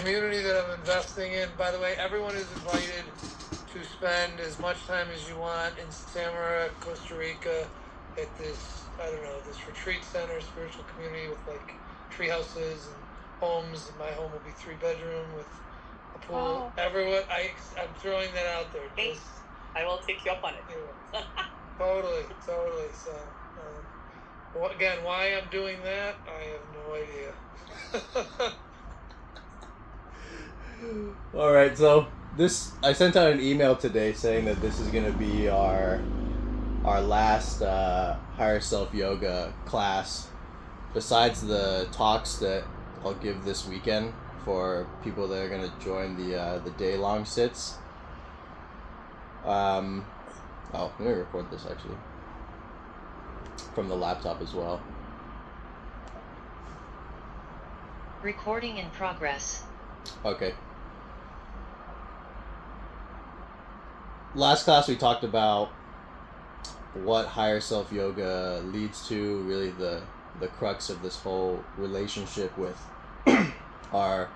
community that I'm investing in. By the way, everyone is invited to spend as much time as you want in Samara, Costa Rica, at this, I don't know, this retreat center, spiritual community with like tree houses and homes. And my home will be 3-bedroom with a pool. Oh. Everyone, I'm throwing that out there. Hey, I will take you up on it. Yeah. Totally. So, well, again, why I'm doing that, I have no idea. All right, so I sent out an email today saying that this is going to be our last higher self yoga class, besides the talks that I'll give this weekend for people that are going to join the day long sits. Let me record this actually from the laptop as well. Recording in progress. Okay. Last class we talked about what higher self yoga leads to, really the crux of this whole relationship with our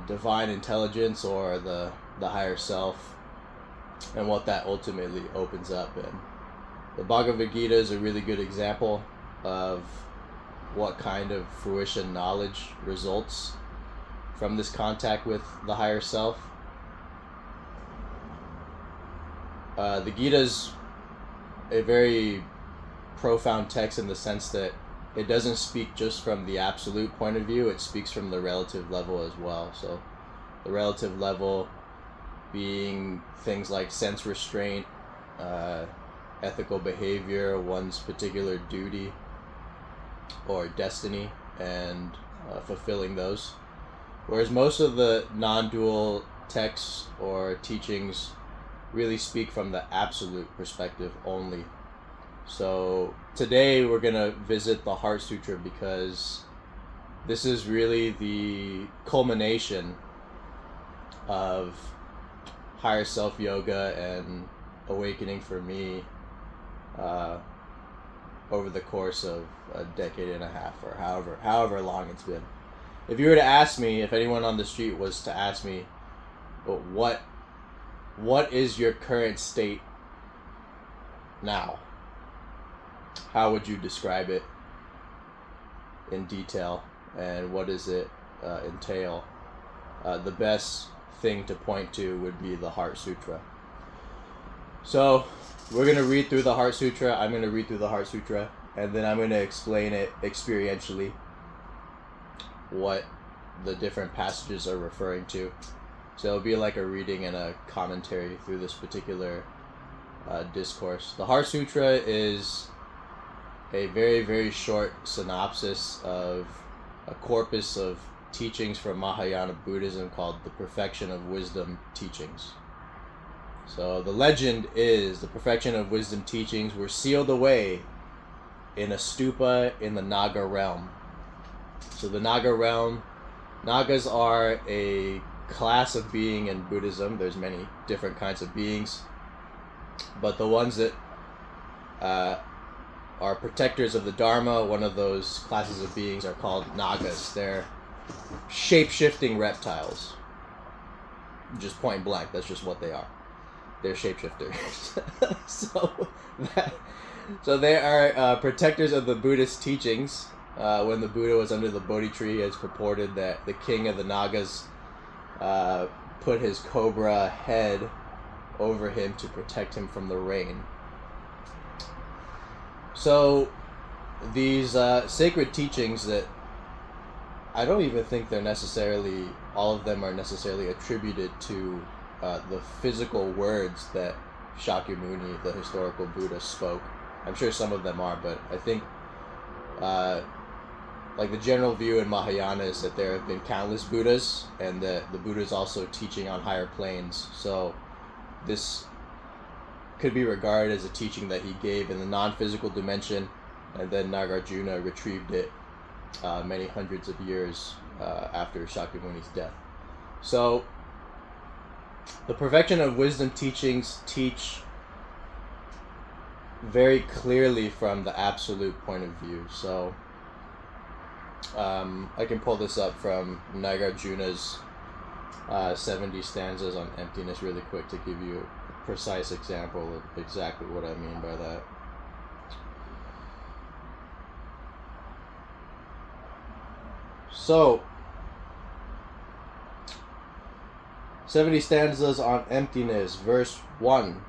divine intelligence or the higher self, and what that ultimately opens up. And the Bhagavad Gita is a really good example of what kind of fruition knowledge results from this contact with the higher self. The Gita is a very profound text in the sense that it doesn't speak just from the absolute point of view, it speaks from the relative level as well. So the relative level being things like sense restraint, ethical behavior, one's particular duty or destiny, and fulfilling those. Whereas most of the non-dual texts or teachings really speak from the absolute perspective only. So today we're going to visit the Heart Sutra because this is really the culmination of higher self yoga and awakening for me over the course of a decade and a half, or however long it's been. If you were to ask me, if anyone on the street was to ask me, well, what is your current state now? How would you describe it in detail, and what does it entail? The best thing to point to would be the Heart Sutra. So we're going to read through the Heart Sutra. I'm going to read through the Heart Sutra, and then I'm going to explain it experientially, what the different passages are referring to. So it'll be like a reading and a commentary through this particular discourse. The Heart Sutra is a very, very short synopsis of a corpus of teachings from Mahayana Buddhism called the Perfection of Wisdom Teachings. So the legend is the Perfection of Wisdom Teachings were sealed away in a stupa in the Naga realm. So the Naga realm, Nagas are a class of being in Buddhism. There's many different kinds of beings, but the ones that are protectors of the Dharma, one of those classes of beings, are called Nagas. They're shape-shifting reptiles. Just point blank, that's just what they are. They're shapeshifters. So they are protectors of the Buddhist teachings. When the Buddha was under the Bodhi tree, it's purported that the king of the Nagas put his cobra head over him to protect him from the rain. So these sacred teachings that I don't even think they're necessarily, all of them are necessarily attributed to the physical words that Shakyamuni, the historical Buddha, spoke. I'm sure some of them are, but I think like the general view in Mahayana is that there have been countless Buddhas, and that the Buddha is also teaching on higher planes. So this could be regarded as a teaching that he gave in the non-physical dimension, and then Nagarjuna retrieved it many hundreds of years after Shakyamuni's death. So the Perfection of Wisdom teachings teach very clearly from the absolute point of view. So I can pull this up from Nagarjuna's 70 stanzas on emptiness really quick to give you a precise example of exactly what I mean by that. So, 70 stanzas on emptiness, verse 1.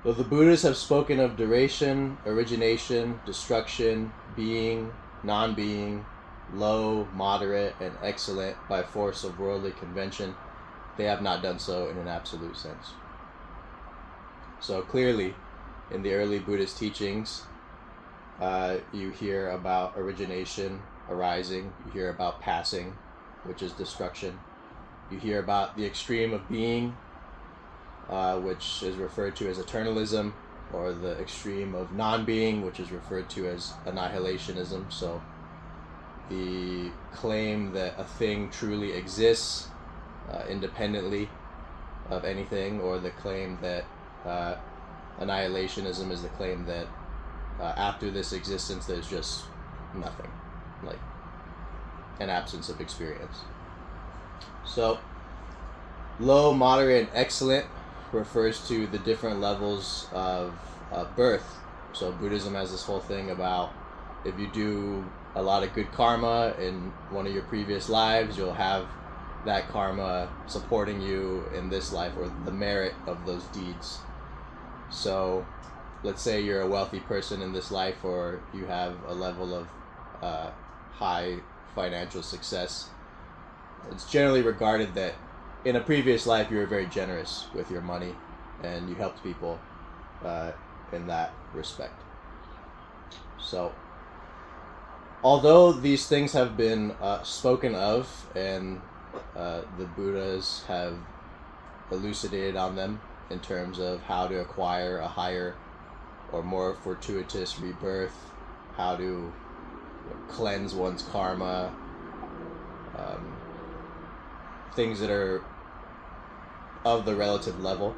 Though the Buddhas have spoken of duration, origination, destruction, being, non-being, low, moderate, and excellent by force of worldly convention, they have not done so in an absolute sense. So clearly, in the early Buddhist teachings, you hear about origination, arising. You hear about passing, which is destruction. You hear about the extreme of being, which is referred to as eternalism, or the extreme of non-being, which is referred to as annihilationism. So the claim that a thing truly exists independently of anything, or the claim that annihilationism is the claim that after this existence there's just nothing, like an absence of experience. So low, moderate, and excellent refers to the different levels of birth. So Buddhism has this whole thing about if you do a lot of good karma in one of your previous lives, you'll have that karma supporting you in this life, or the merit of those deeds. So let's say you're a wealthy person in this life, or you have a level of high financial success. It's generally regarded that in a previous life you were very generous with your money and you helped people in that respect. So although these things have been spoken of, and the Buddhas have elucidated on them in terms of how to acquire a higher or more fortuitous rebirth, how to cleanse one's karma, things that are of the relative level,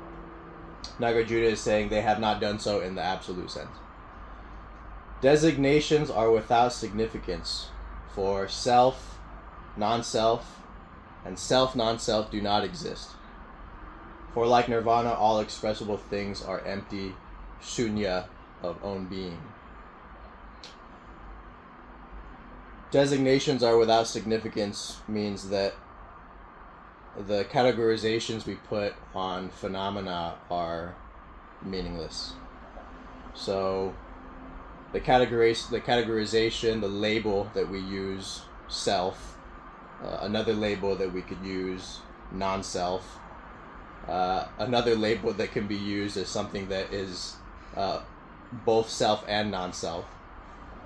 Nagarjuna is saying they have not done so in the absolute sense. Designations are without significance, for self, non-self, and self, non-self do not exist. For like nirvana, all expressible things are empty, shunya, of own being. Designations are without significance means that the categorizations we put on phenomena are meaningless. So the categorization, the label that we use, self, another label that we could use, non-self, another label that can be used as something that is both self and non-self.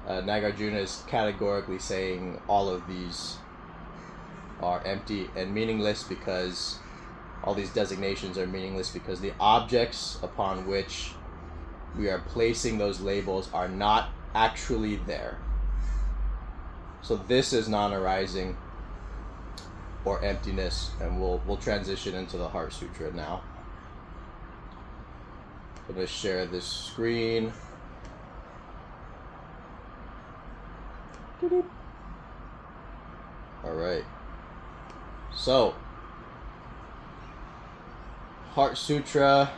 Nagarjuna is categorically saying all of these are empty and meaningless, because all these designations are meaningless because the objects upon which we are placing those labels are not actually there. So this is non-arising or emptiness, and we'll transition into the Heart Sutra now. I'm going to share this screen. All right. So, Heart Sutra,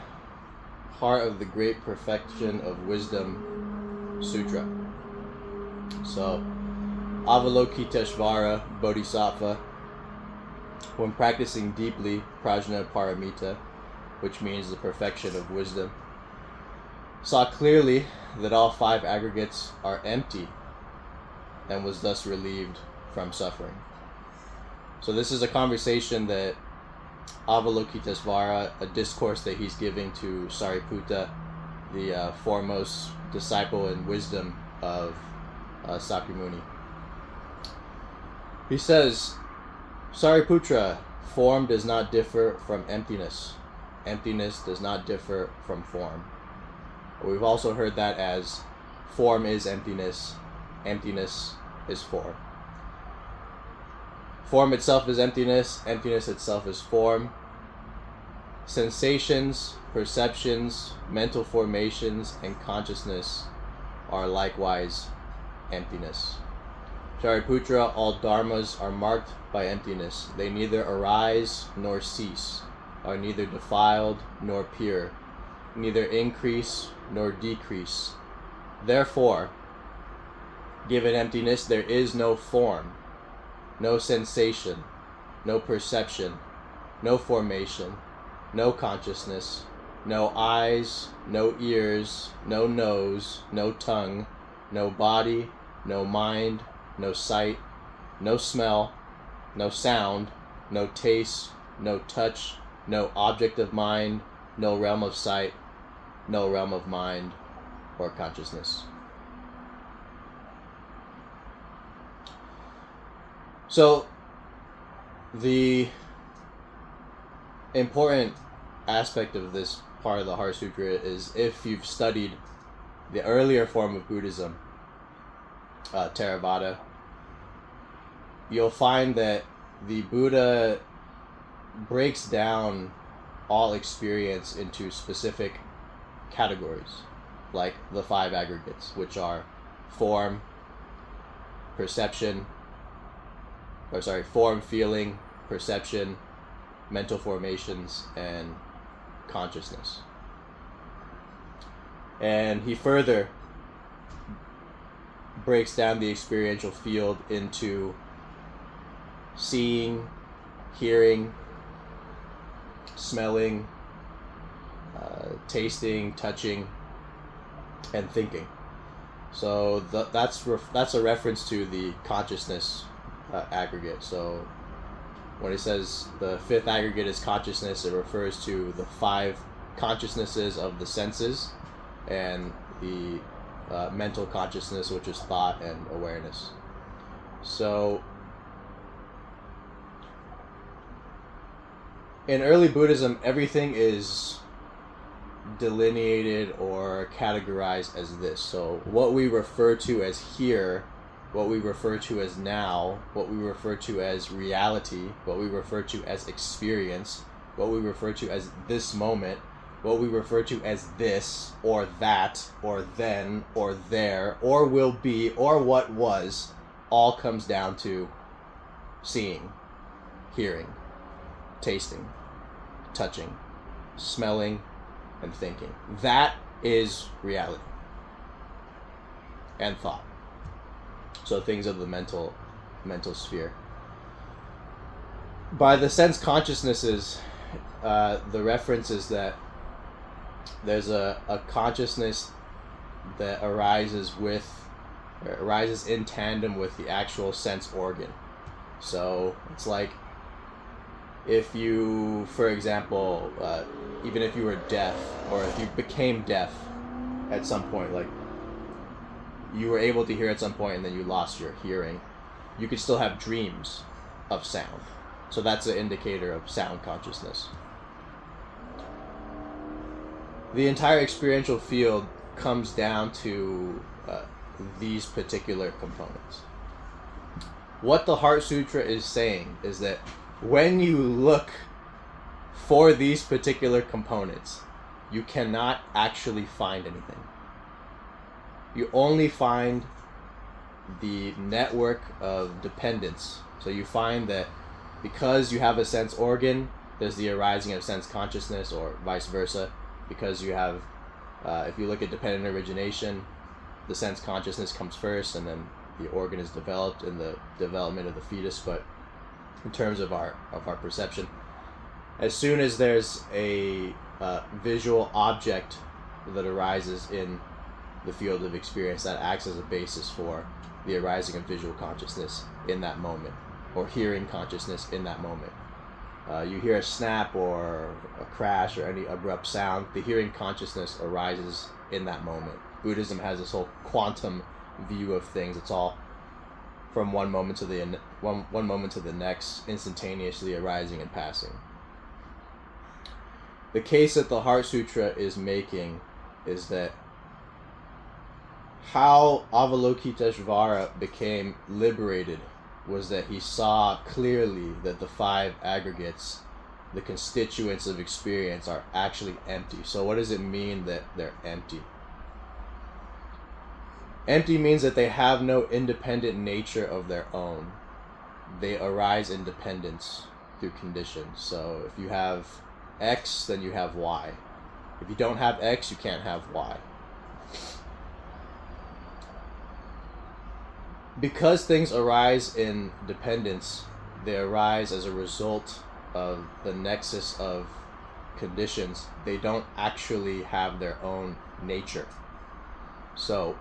Heart of the Great Perfection of Wisdom Sutra. So, Avalokiteshvara Bodhisattva, when practicing deeply Prajna Paramita, which means the perfection of wisdom, saw clearly that all five aggregates are empty and was thus relieved from suffering. So this is a conversation that Avalokiteshvara, a discourse that he's giving to Sariputta, the foremost disciple in wisdom of Sakyamuni. He says, Sariputra, form does not differ from emptiness. Emptiness does not differ from form. We've also heard that as form is emptiness, emptiness is form. Form itself is emptiness, emptiness itself is form. Sensations, perceptions, mental formations, and consciousness are likewise emptiness. Shariputra, all dharmas are marked by emptiness. They neither arise nor cease, are neither defiled nor pure, neither increase nor decrease. Therefore, given emptiness, there is no form, no sensation, no perception, no formation, no consciousness, no eyes, no ears, no nose, no tongue, no body, no mind, no sight, no smell, no sound, no taste, no touch, no object of mind, no realm of sight, no realm of mind or consciousness. So, the important aspect of this part of the Heart Sutra is, if you've studied the earlier form of Buddhism, Theravada, you'll find that the Buddha breaks down all experience into specific categories, like the 5 aggregates, which are form, feeling, perception, mental formations, and consciousness. And he further breaks down the experiential field into seeing, hearing, smelling, tasting, touching, and thinking. So that's a reference to the consciousness aggregate. So when it says the 5th aggregate is consciousness, it refers to the 5 consciousnesses of the senses and the mental consciousness, which is thought and awareness. So in early Buddhism, everything is delineated or categorized as this. So what we refer to as here, what we refer to as now, what we refer to as reality, what we refer to as experience, what we refer to as this moment, what we refer to as this, or that, or then, or there, or will be, or what was, all comes down to seeing, hearing, tasting, touching, smelling, and thinking. That is reality and thought. So things of the mental sphere. By the sense consciousnesses, the reference is that there's a consciousness that arises in tandem with the actual sense organ. So it's like, if you, for example, even if you were deaf, or if you became deaf at some point, like you were able to hear at some point and then you lost your hearing, you could still have dreams of sound. So that's an indicator of sound consciousness. The entire experiential field comes down to these particular components. What the Heart Sutra is saying is that when you look for these particular components, you cannot actually find anything. You only find the network of dependence. So you find that because you have a sense organ, there's the arising of sense consciousness, or vice versa. Because you have, if you look at dependent origination, the sense consciousness comes first, and then the organ is developed in the development of the fetus. But in terms of our perception, as soon as there's a visual object that arises in the field of experience, that acts as a basis for the arising of visual consciousness in that moment, or hearing consciousness in that moment. You hear a snap or a crash or any abrupt sound, the hearing consciousness arises in that moment. Buddhism has this whole quantum view of things. It's all from one moment to the next, instantaneously arising and passing. The case that the Heart Sutra is making is that how Avalokiteshvara became liberated was that he saw clearly that the 5 aggregates, the constituents of experience, are actually empty. So what does it mean that they're empty? Empty means that they have no independent nature of their own. They arise in dependence through conditions. So if you have X, then you have Y. If you don't have X, you can't have Y. Because things arise in dependence, they arise as a result of the nexus of conditions. They don't actually have their own nature. So,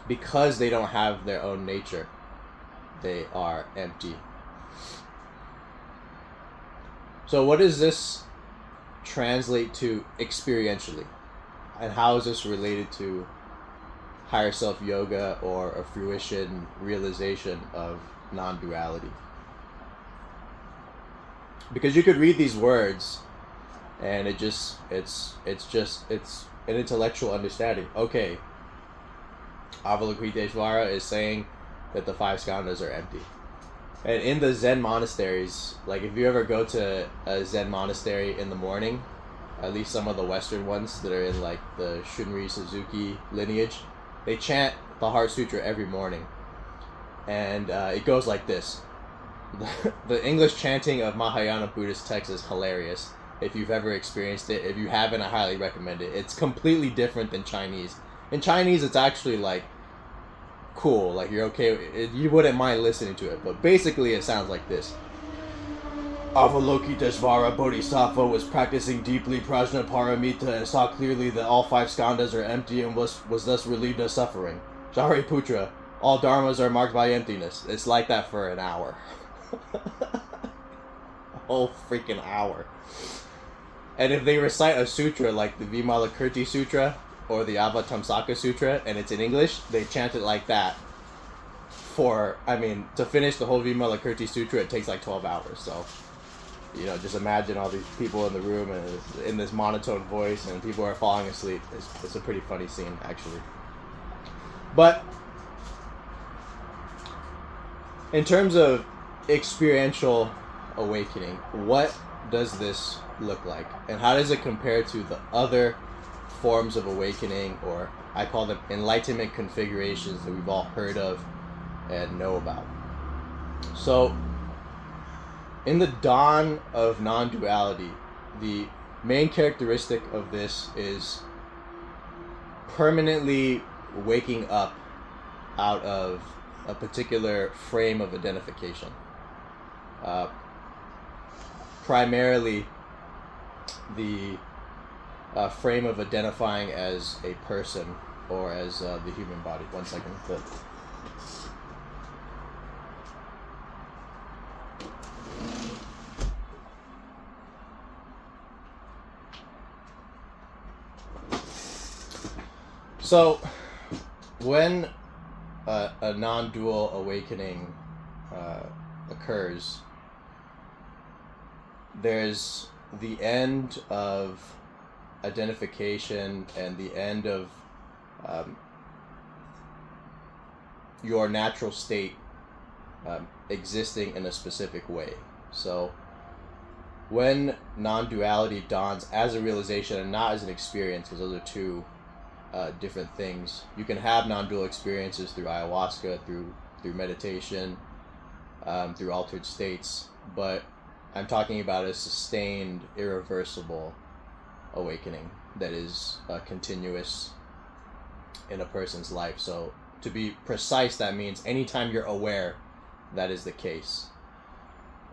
because they don't have their own nature, they are empty. So what does this translate to experientially? And how is this related to higher self yoga or a fruition realization of non-duality? Because you could read these words and it's an intellectual understanding. Okay, Avalokiteshvara is saying that the five skandhas are empty. And in the Zen monasteries, like if you ever go to a Zen monastery in the morning, at least some of the Western ones that are in like the Shunryu Suzuki lineage, they chant the Heart Sutra every morning. And it goes like this. The English chanting of Mahayana Buddhist texts is hilarious. If you've ever experienced it, if you haven't, I highly recommend it. It's completely different than Chinese. In Chinese, it's actually like cool, like you're okay, you wouldn't mind listening to it, but basically it sounds like this. Avalokiteshvara Bodhisattva was practicing deeply Prajnaparamita and saw clearly that all five skandhas are empty and was thus relieved of suffering. Shariputra, all dharmas are marked by emptiness. It's like that for an hour. A whole freaking hour. And if they recite a sutra like the Vimalakirti Sutra or the Avatamsaka Sutra, and it's in English, they chant it like that for, to finish the whole Vimalakirti Sutra, it takes like 12 hours. So, just imagine all these people in the room and in this monotone voice, and people are falling asleep. It's a pretty funny scene, actually. But in terms of experiential awakening, what does this look like? And how does it compare to the other forms of awakening, or I call them enlightenment configurations that we've all heard of and know about? So, in the dawn of non-duality, the main characteristic of this is permanently waking up out of a particular frame of identification. Primarily the frame of identifying as a person or as the human body. 1 second. So, when a non-dual awakening occurs, there's the end of identification and the end of your natural state existing in a specific way. So when non-duality dawns as a realization and not as an experience, because those are two different things, you can have non-dual experiences through ayahuasca, through meditation, through altered states, but I'm talking about a sustained, irreversible awakening that is continuous in a person's life. So to be precise, that means anytime you're aware that is the case,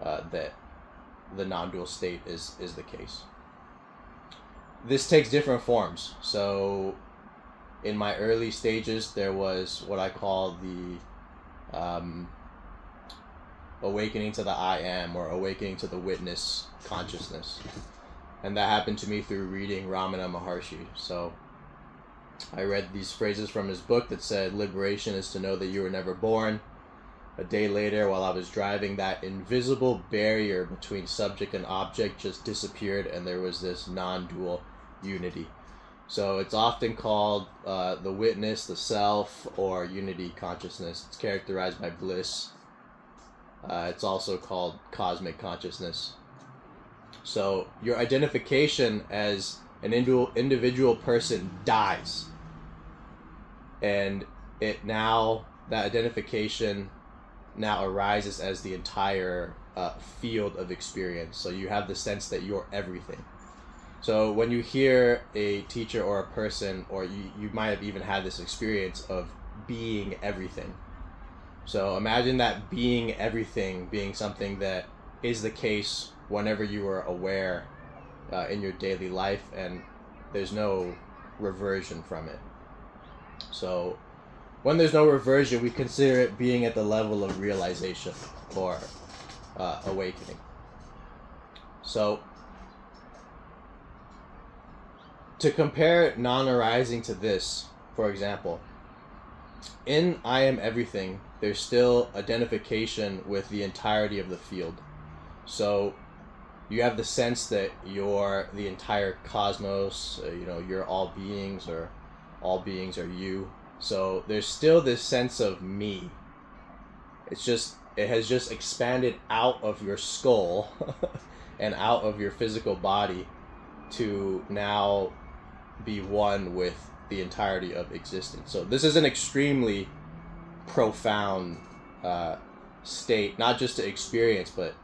that the non-dual state is the case. This takes different forms. So in my early stages, there was what I call the awakening to the I am, or awakening to the witness consciousness. And that happened to me through reading Ramana Maharshi. So I read these phrases from his book that said, liberation is to know that you were never born. A day later, while I was driving, that invisible barrier between subject and object just disappeared, and there was this non-dual unity. So it's often called the witness, the self, or unity consciousness. It's characterized by bliss. It's also called cosmic consciousness. So your identification as an individual person dies. And that identification now arises as the entire field of experience. So you have the sense that you're everything. So when you hear a teacher or a person, or you might have even had this experience of being everything. So imagine that being everything being something that is the case whenever you are aware in your daily life, and there's no reversion from it. So when there's no reversion, we consider it being at the level of realization or awakening. So to compare non-arising to this, for example, in I am everything, there's still identification with the entirety of the field. So you have the sense that you're the entire cosmos, you're all beings, or all beings are you. So there's still this sense of me. It has just expanded out of your skull and out of your physical body to now be one with the entirety of existence. So this is an extremely profound state, not just to experience, but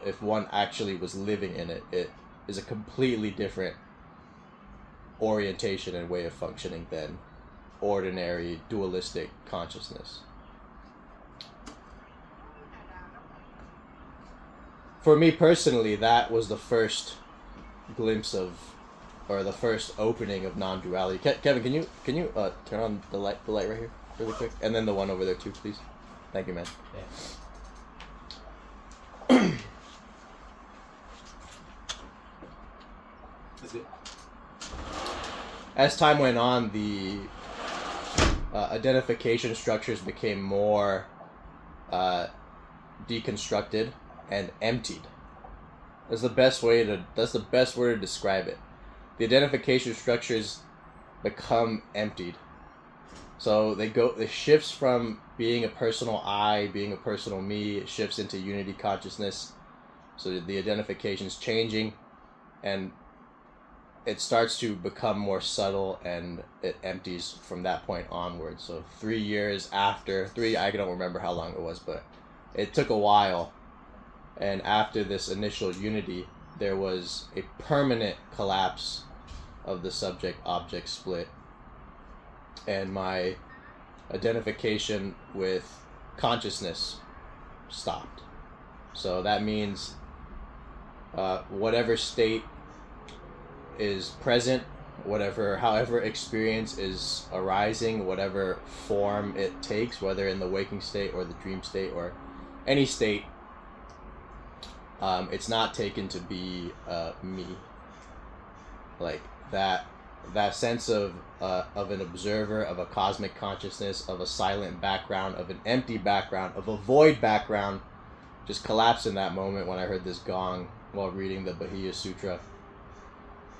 if one actually was living in it, it is a completely different orientation and way of functioning than ordinary dualistic consciousness. For me personally, that was the first glimpse of, or the first opening of non-duality. Kevin, can you turn on the light right here really quick, and then the one over there too, please. Thank you, man. Yeah. That's good. As time went on, the identification structures became more deconstructed and emptied. That's the best way to describe it. The identification structures become emptied. So it shifts from being a personal I, being a personal me, it shifts into unity consciousness. So the identification's changing, and it starts to become more subtle, and it empties from that point onward. So 3 years after, I don't remember how long it was, but it took a while. And after this initial unity, there was a permanent collapse of the subject-object split, and my identification with consciousness stopped. So that means whatever state is present, however experience is arising, whatever form it takes, whether in the waking state or the dream state or any state, it's not taken to be me. Like that sense of an observer, of a cosmic consciousness, of a silent background, of an empty background, of a void background, just collapsed in that moment when I heard this gong while reading the Heart Sutra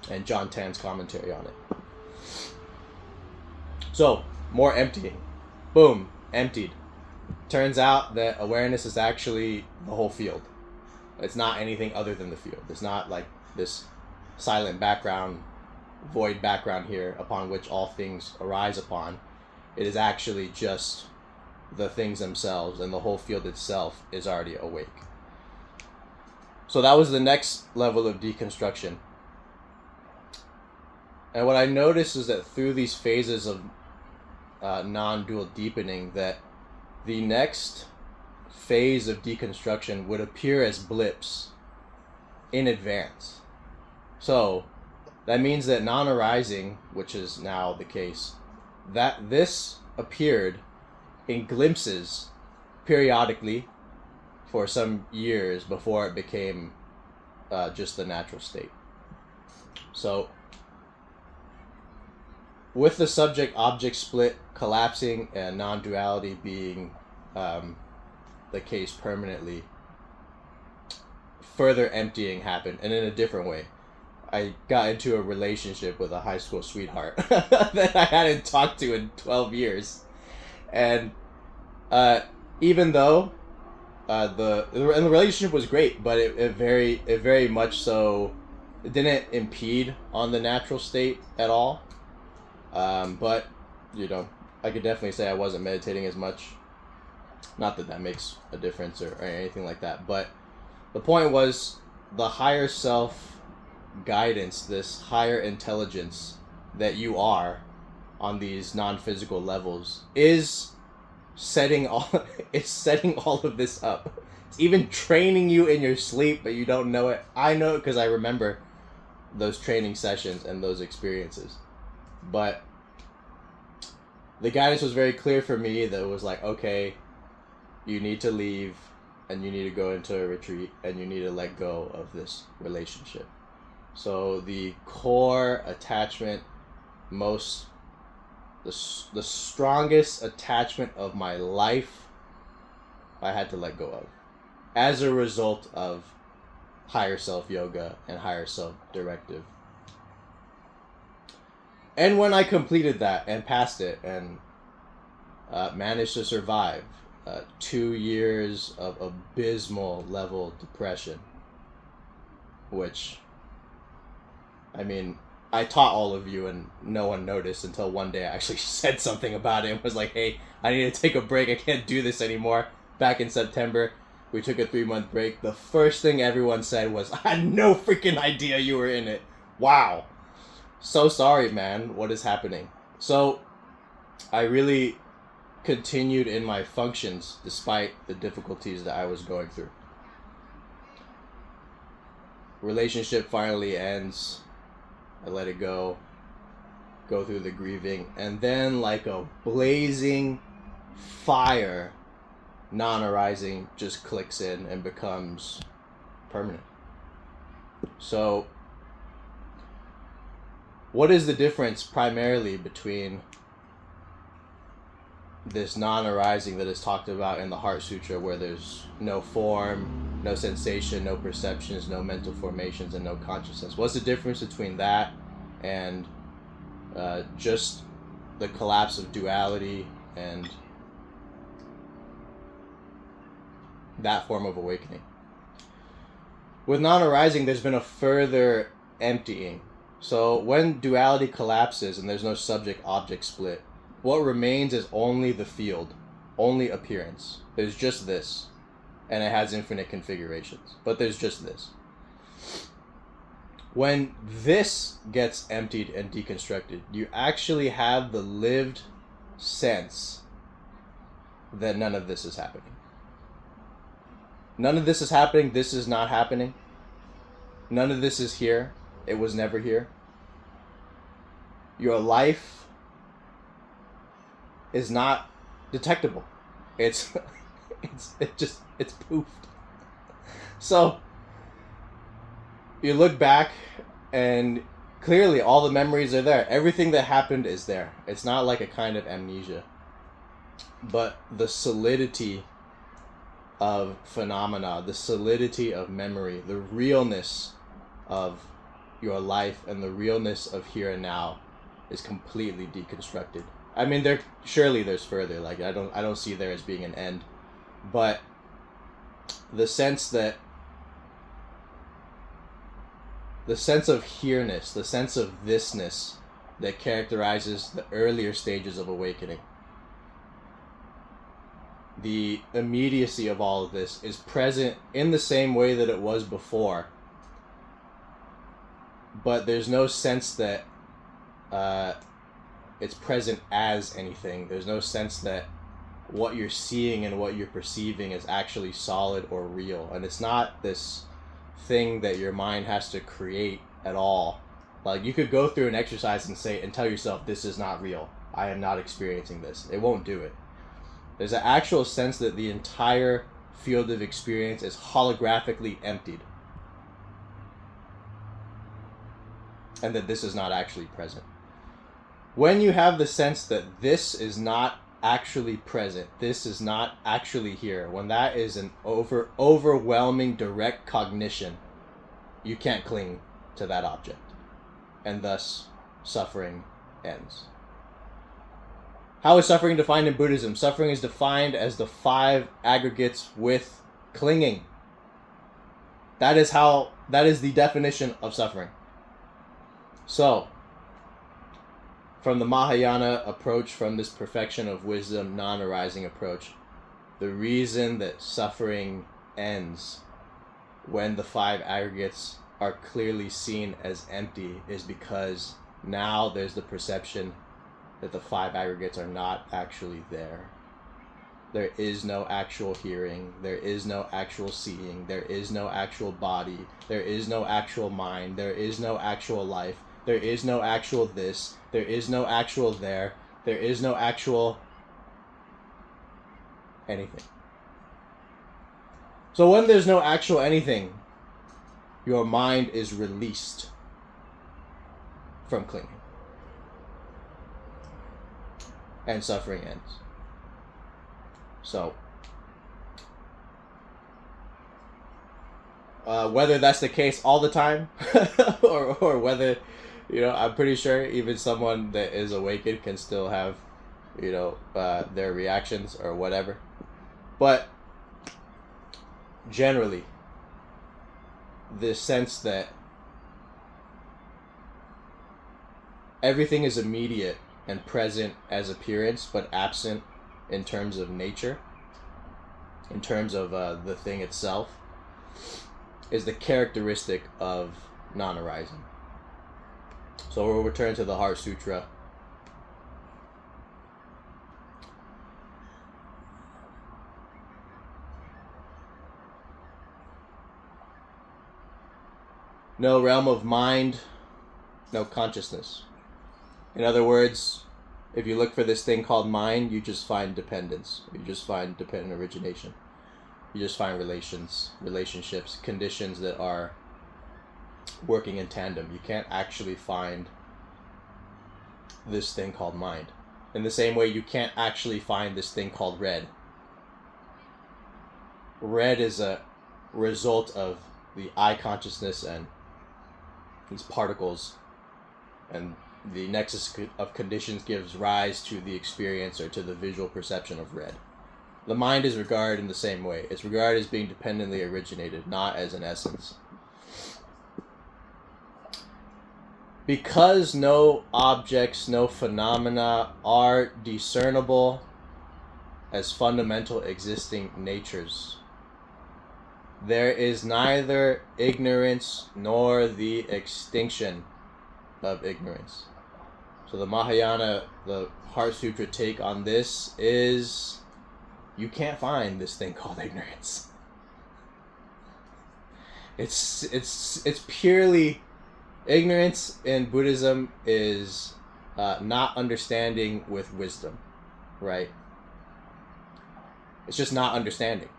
and John Tan's commentary on it. So, more emptying. Boom, emptied. Turns out that awareness is actually the whole field. It's not anything other than the field. It's not like this silent background, void background here upon which all things arise upon. It is actually just the things themselves, and the whole field itself is already awake. So that was the next level of deconstruction. And what I noticed is that through these phases of non-dual deepening, that the next phase of deconstruction would appear as blips in advance. So that means that non-arising, which is now the case, that this appeared in glimpses periodically for some years before it became just the natural state. So with the subject-object split collapsing and non-duality being the case permanently, further emptying happened, and in a different way. I got into a relationship with a high school sweetheart that I hadn't talked to in 12 years. And even though the relationship was great, but it very much so, it didn't impede on the natural state at all. But I could definitely say I wasn't meditating as much. Not that that makes a difference or anything like that, but the point was the higher self guidance, this higher intelligence that you are on these non-physical levels is setting all of this up. It's even training you in your sleep, but you don't know it. I know it because I remember those training sessions and those experiences. But the guidance was very clear for me that it was like, okay, you need to leave and you need to go into a retreat and you need to let go of this relationship. So the core attachment, the strongest attachment of my life, I had to let go of as a result of higher self yoga and higher self directive. And when I completed that and passed it and managed to survive 2 years of abysmal level depression, which, I mean, I taught all of you and no one noticed until one day I actually said something about it and was like, hey, I need to take a break. I can't do this anymore. Back in September, we took a 3-month break. The first thing everyone said was, I had no freaking idea you were in it. Wow. So sorry, man. What is happening? So I really continued in my functions despite the difficulties that I was going through. Relationship finally ends. I let it go through the grieving, and then like a blazing fire, non-arising just clicks in and becomes permanent. So what is the difference primarily between this non-arising that is talked about in the Heart Sutra, where there's no form, no sensation, no perceptions, no mental formations, and no consciousness? What's the difference between that and just the collapse of duality and that form of awakening? With non-arising, there's been a further emptying. So when duality collapses and there's no subject-object split, what remains is only the field, only appearance. There's just this, and it has infinite configurations, but there's just this. When this gets emptied and deconstructed, you actually have the lived sense that none of this is happening. None of this is happening. This is not happening. None of this is here. It was never here. Your life is not detectable. It's poofed. So you look back and clearly all the memories are there. Everything that happened is there. It's not like a kind of amnesia. But the solidity of phenomena, the solidity of memory, the realness of your life and the realness of here and now is completely deconstructed. I mean, there's further. Like I don't see there as being an end, but the sense of here-ness, the sense of thisness that characterizes the earlier stages of awakening, the immediacy of all of this is present in the same way that it was before, but there's no sense that it's present as anything. There's no sense that what you're seeing and what you're perceiving is actually solid or real. And it's not this thing that your mind has to create at all. Like, you could go through an exercise and tell yourself, this is not real. I am not experiencing this. It won't do it. There's an actual sense that the entire field of experience is holographically emptied. And that this is not actually present. When you have the sense that this is not actually present, this is not actually here, when that is an overwhelming direct cognition, you can't cling to that object. And thus, suffering ends. How is suffering defined in Buddhism? Suffering is defined as the 5 aggregates with clinging. That is the definition of suffering. So, from the Mahayana approach, from this perfection of wisdom, non-arising approach, the reason that suffering ends when the five aggregates are clearly seen as empty is because now there's the perception that the five aggregates are not actually there. There is no actual hearing, there is no actual seeing, there is no actual body, there is no actual mind, there is no actual life, there is no actual this, there is no actual there is no actual anything. So when there's no actual anything, your mind is released from clinging. And suffering ends. So, whether that's the case all the time, or whether, I'm pretty sure even someone that is awakened can still have, their reactions or whatever. But generally, the sense that everything is immediate and present as appearance, but absent in terms of nature, in terms of the thing itself, is the characteristic of non-arising. So we'll return to the Heart Sutra. No realm of mind, no consciousness. In other words, if you look for this thing called mind, you just find dependence. You just find dependent origination. You just find relationships, conditions that are working in tandem. You can't actually find this thing called mind. In the same way, you can't actually find this thing called red. Red is a result of the eye consciousness and these particles, and the nexus of conditions gives rise to the experience or to the visual perception of red. The mind is regarded in the same way. It's regarded as being dependently originated, not as an essence. Because no objects, no phenomena are discernible as fundamental existing natures, there is neither ignorance nor the extinction of ignorance. So the Mahayana, the Heart Sutra take on this is, you can't find this thing called ignorance. It's purely, ignorance in Buddhism is not understanding with wisdom, right? It's just not understanding.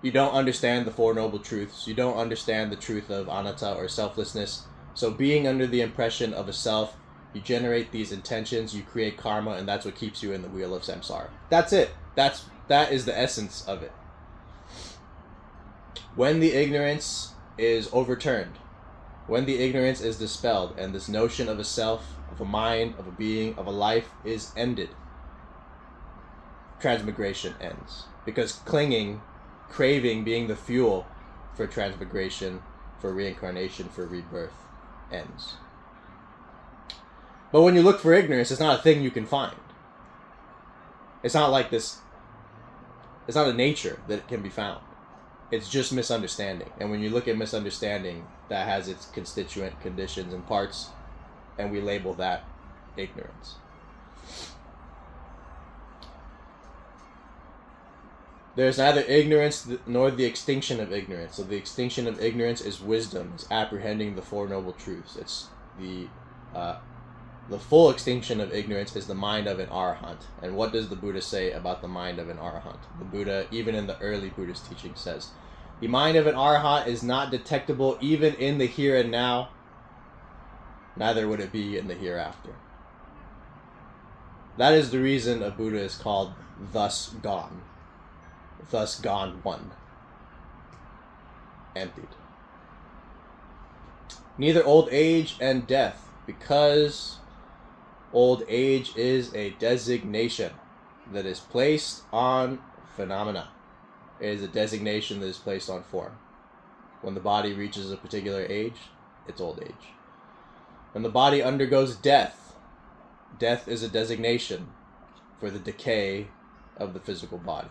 You don't understand the Four Noble Truths. You don't understand the truth of anatta or selflessness. So being under the impression of a self, you generate these intentions, you create karma, and that's what keeps you in the wheel of samsara. That's it. That is the essence of it. When the ignorance is overturned, when the ignorance is dispelled, and this notion of a self, of a mind, of a being, of a life is ended, transmigration ends. Because clinging, craving being the fuel for transmigration, for reincarnation, for rebirth, ends. But when you look for ignorance, it's not a thing you can find. It's not like this. It's not a nature that can be found. It's just misunderstanding. And when you look at misunderstanding, that has its constituent conditions and parts, and we label that ignorance. There's neither ignorance nor the extinction of ignorance. So the extinction of ignorance is wisdom, is apprehending the Four Noble Truths. It's the full extinction of ignorance is the mind of an arahant. And what does the Buddha say about the mind of an arahant? The Buddha, even in the early Buddhist teaching, says, the mind of an arahant is not detectable even in the here and now, neither would it be in the hereafter. That is the reason a Buddha is called thus gone one, emptied. Neither old age and death, because old age is a designation that is placed on phenomena. It is a designation that is placed on form. When the body reaches a particular age, it's old age. When the body undergoes death, death is a designation for the decay of the physical body.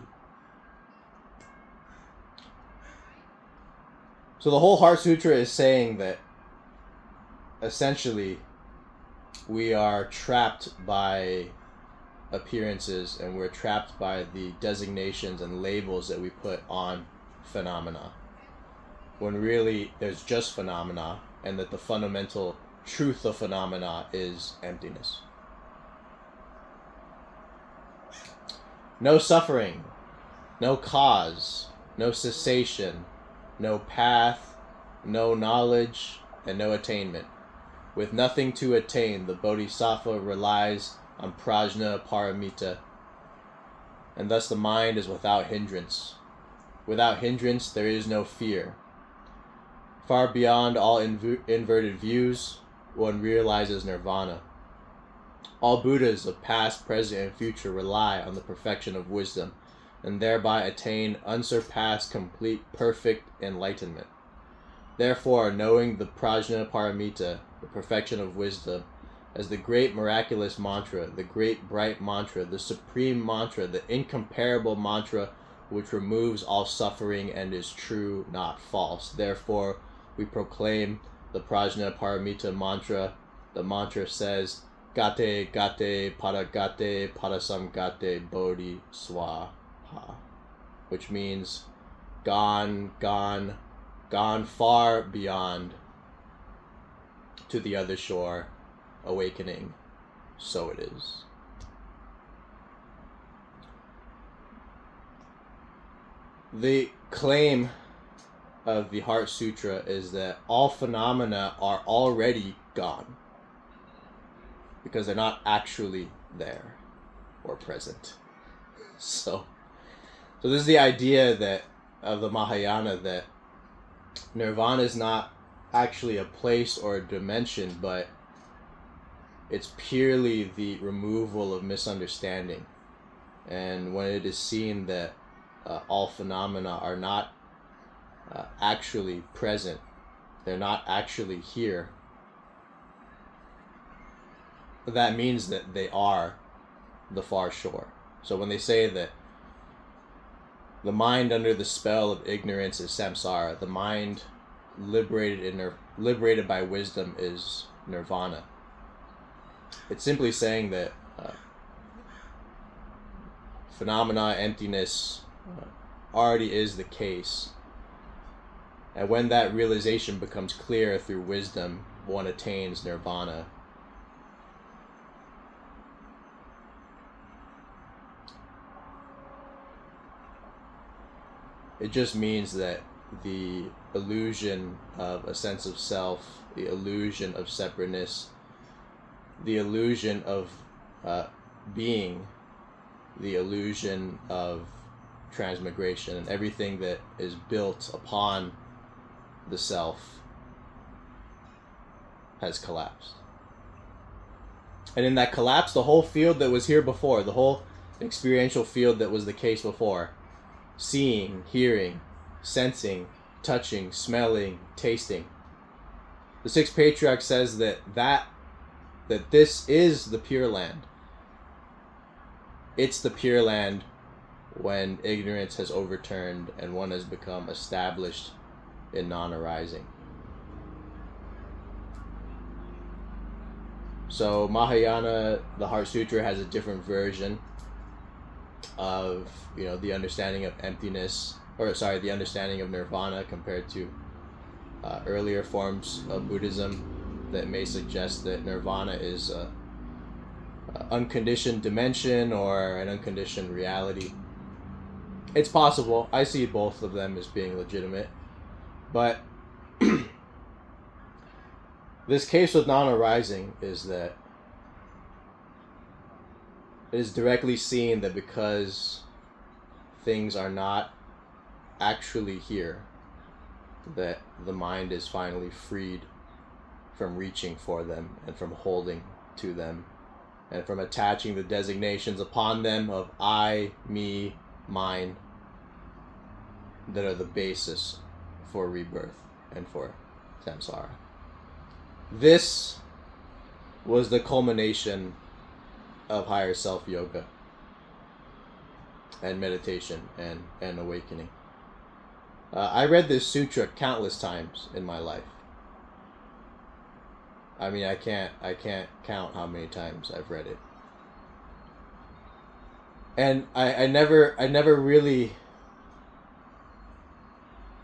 So the whole Heart Sutra is saying that essentially we are trapped by appearances, and we're trapped by the designations and labels that we put on phenomena, when really there's just phenomena, and that the fundamental truth of phenomena is emptiness. No suffering, no cause, no cessation, no path, no knowledge, and no attainment. With nothing to attain, the bodhisattva relies on prajna paramita, and thus the mind is without hindrance. Without hindrance, there is no fear. Far beyond all inverted views, one realizes nirvana. All Buddhas of past, present, and future rely on the perfection of wisdom, and thereby attain unsurpassed, complete, perfect enlightenment. Therefore, knowing the prajna paramita, the perfection of wisdom, as the great miraculous mantra, the great bright mantra, the supreme mantra, the incomparable mantra which removes all suffering and is true, not false. Therefore, we proclaim the prajna paramita mantra. The mantra says, Gate, Gate, Padagate, Padasamgate, Bodhi Swaha, which means gone, gone, gone far beyond to the other shore, awakening, so it is. The claim of the Heart Sutra is that all phenomena are already gone, because they're not actually there or present. So this is the idea that of the Mahayana, that nirvana is not actually a place or a dimension, but it's purely the removal of misunderstanding. And when it is seen that all phenomena are not actually present, they're not actually here, that means that they are the far shore. So when they say that the mind under the spell of ignorance is samsara, the mind liberated by wisdom is nirvana, it's simply saying that phenomena, emptiness, already is the case. And when that realization becomes clear through wisdom, one attains nirvana. It just means that the illusion of a sense of self, the illusion of separateness, the illusion of being, the illusion of transmigration, and everything that is built upon the self has collapsed. And in that collapse, the whole field that was here before, the whole experiential field that was the case before, seeing, hearing, sensing, touching, smelling, tasting, the Sixth Patriarch says that this is the Pure Land. It's the Pure Land when ignorance has overturned and one has become established in non-arising. So Mahayana, the Heart Sutra, has a different version of, the understanding of emptiness, the understanding of nirvana compared to earlier forms of Buddhism that may suggest that nirvana is a unconditioned dimension or an unconditioned reality. It's possible. I see both of them as being legitimate. But this case with non-arising is that it is directly seen that because things are not actually here, that the mind is finally freed from reaching for them and from holding to them and from attaching the designations upon them of I, me, mine, that are the basis for rebirth and for samsara. This was the culmination of higher self yoga and meditation and awakening. I read this sutra countless times in my life. I mean, I can't count how many times I've read it. And I never really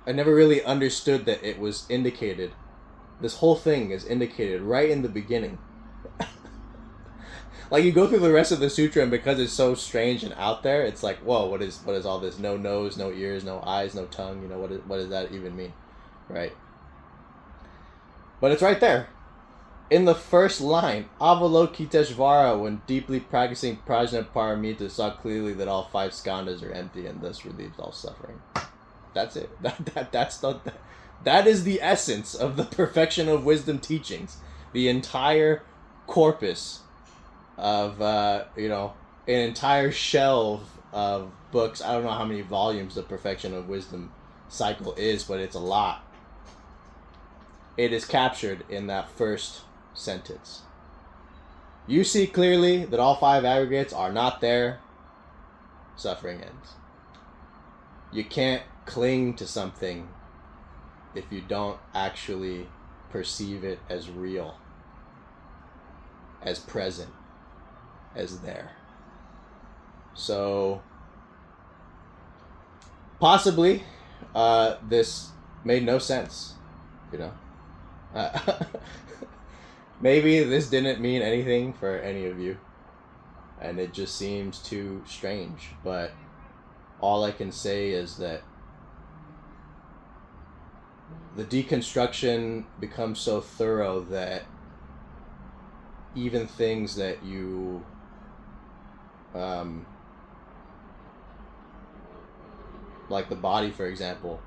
understood that it was indicated. This whole thing is indicated right in the beginning. Like, you go through the rest of the sutra, and because it's so strange and out there, it's like, whoa, what is all this? No nose, no ears, no eyes, no tongue. You know, what does that even mean, right? But it's right there. In the first line, Avalokiteshvara, when deeply practicing prajna paramita, saw clearly that all 5 skandhas are empty and thus relieved all suffering. That's it. That is the essence of the perfection of wisdom teachings. The entire corpus of an entire shelf of books. I don't know how many volumes the perfection of wisdom cycle is, but it's a lot. It is captured in that first sentence. You see clearly that all 5 aggregates are not there. Suffering ends. You can't cling to something if you don't actually perceive it as real, as present, as there. So possibly this made no sense, maybe this didn't mean anything for any of you and it just seems too strange, but all I can say is that the deconstruction becomes so thorough that even things that you like the body, for example,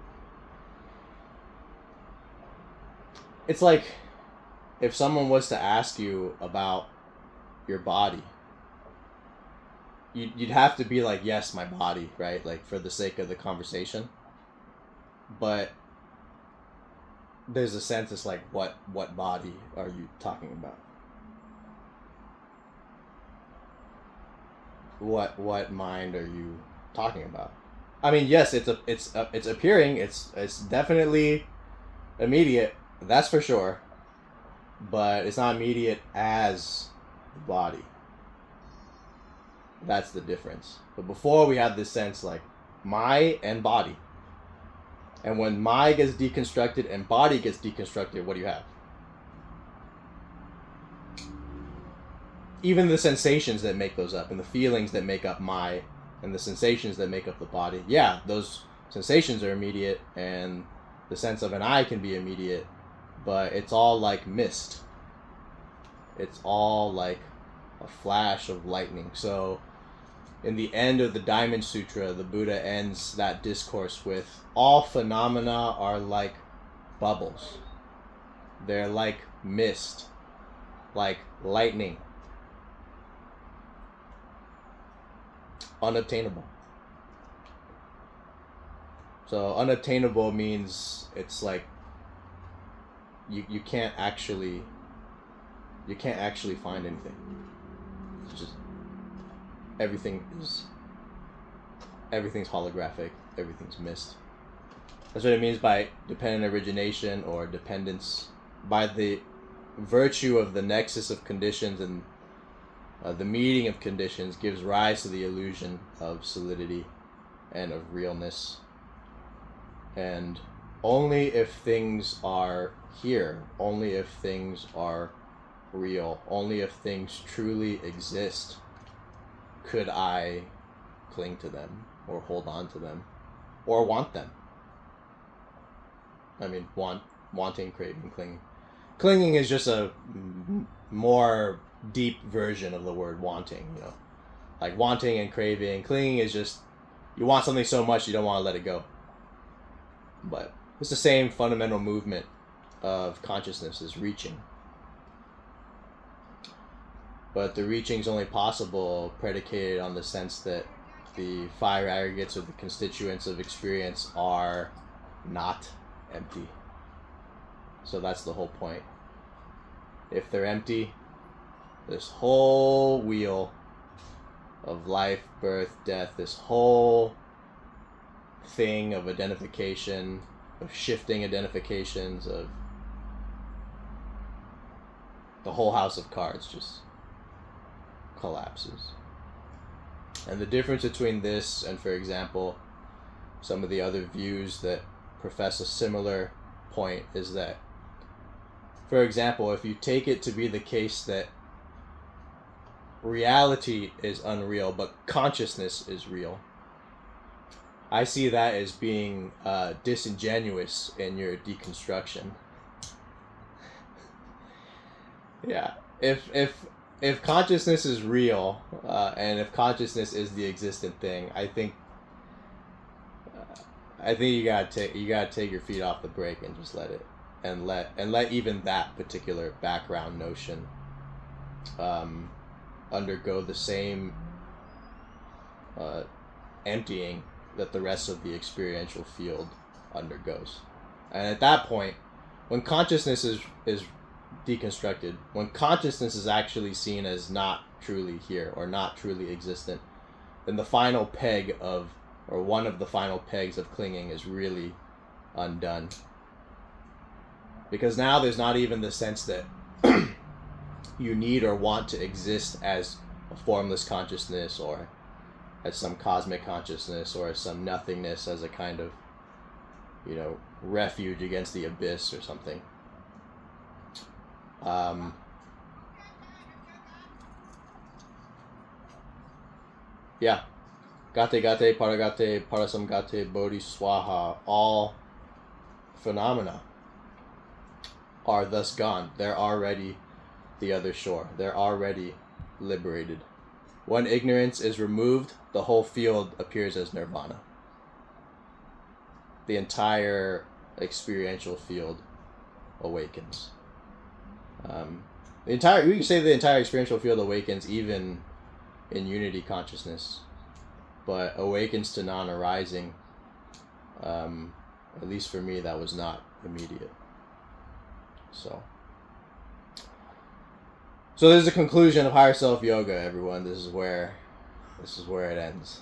it's like if someone was to ask you about your body, you'd have to be like, yes, my body, right? Like, for the sake of the conversation. But there's a sense, it's like, what body are you talking about? What mind are you talking about? I mean, yes, it's appearing, it's definitely immediate, that's for sure, but it's not immediate as the body. That's the difference. But before, we have this sense like my and body. And when my gets deconstructed and body gets deconstructed, what do you have? Even the sensations that make those up, and the feelings that make up my, and the sensations that make up the body. Yeah, those sensations are immediate, and the sense of an I can be immediate, but it's all like mist. It's all like a flash of lightning. So in the end of the Diamond Sutra, the Buddha ends that discourse with, all phenomena are like bubbles. They're like mist, like lightning. Unobtainable. So unobtainable means it's like you can't actually find anything. It's just everything's holographic, everything's mist. That's what it means by dependent origination or dependence. By the virtue of the nexus of conditions and the meeting of conditions gives rise to the illusion of solidity and of realness. And only if things are here, only if things are real, only if things truly exist, could I cling to them or hold on to them or want them. I mean, wanting, craving, clinging. Clinging is just a more deep version of the word wanting, Like wanting and craving. Clinging is just, you want something so much you don't want to let it go. But it's the same fundamental movement of consciousness as reaching. But the reaching is only possible predicated on the sense that the 5 aggregates of the constituents of experience are not empty. So that's the whole point. If they're empty, this whole wheel of life, birth, death, this whole thing of identification, of shifting identifications, of the whole house of cards just collapses. And the difference between this and, for example, some of the other views that profess a similar point is that, for example, if you take it to be the case that reality is unreal but consciousness is real, I see that as being disingenuous in your deconstruction. Yeah, if consciousness is real, and if consciousness is the existent thing, I think you gotta take your feet off the brake and just let it, and let even that particular background notion undergo the same emptying that the rest of the experiential field undergoes. And at that point, when consciousness is deconstructed, when consciousness is actually seen as not truly here or not truly existent, then the final peg of, or one of the final pegs of clinging is really undone. Because now there's not even the sense that you need or want to exist as a formless consciousness, or as some cosmic consciousness, or as some nothingness, as a kind of, refuge against the abyss or something. Yeah. Gate gate, paragate, parasamgate, bodhi swaha, all phenomena are thus gone. They're already the other shore. They're already liberated. When ignorance is removed, the whole field appears as nirvana. The entire experiential field awakens. We can say the entire experiential field awakens even in unity consciousness, but awakens to non-arising. At least for me, that was not immediate. So this is the conclusion of Higher Self Yoga, everyone. This is where it ends.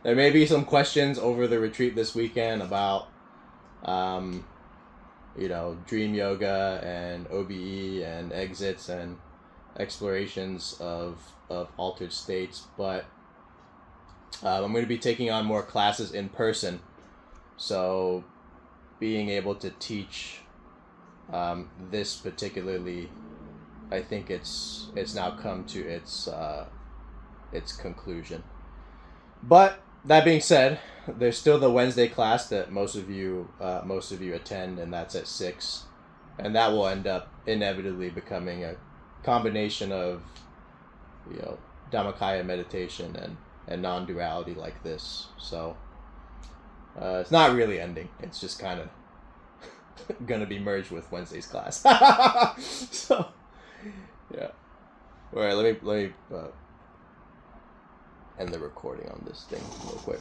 There may be some questions over the retreat this weekend about, dream yoga and OBE and exits and explorations of altered states, but I'm going to be taking on more classes in person, so being able to teach this particularly, I think it's now come to its conclusion. But that being said, there's still the Wednesday class that most of you attend, and that's at 6, and that will end up inevitably becoming a combination of Dhammakaya meditation and non-duality like this. So it's not really ending. It's just kind of gonna be merged with Wednesday's class. So yeah. All right, let me end the recording on this thing real quick.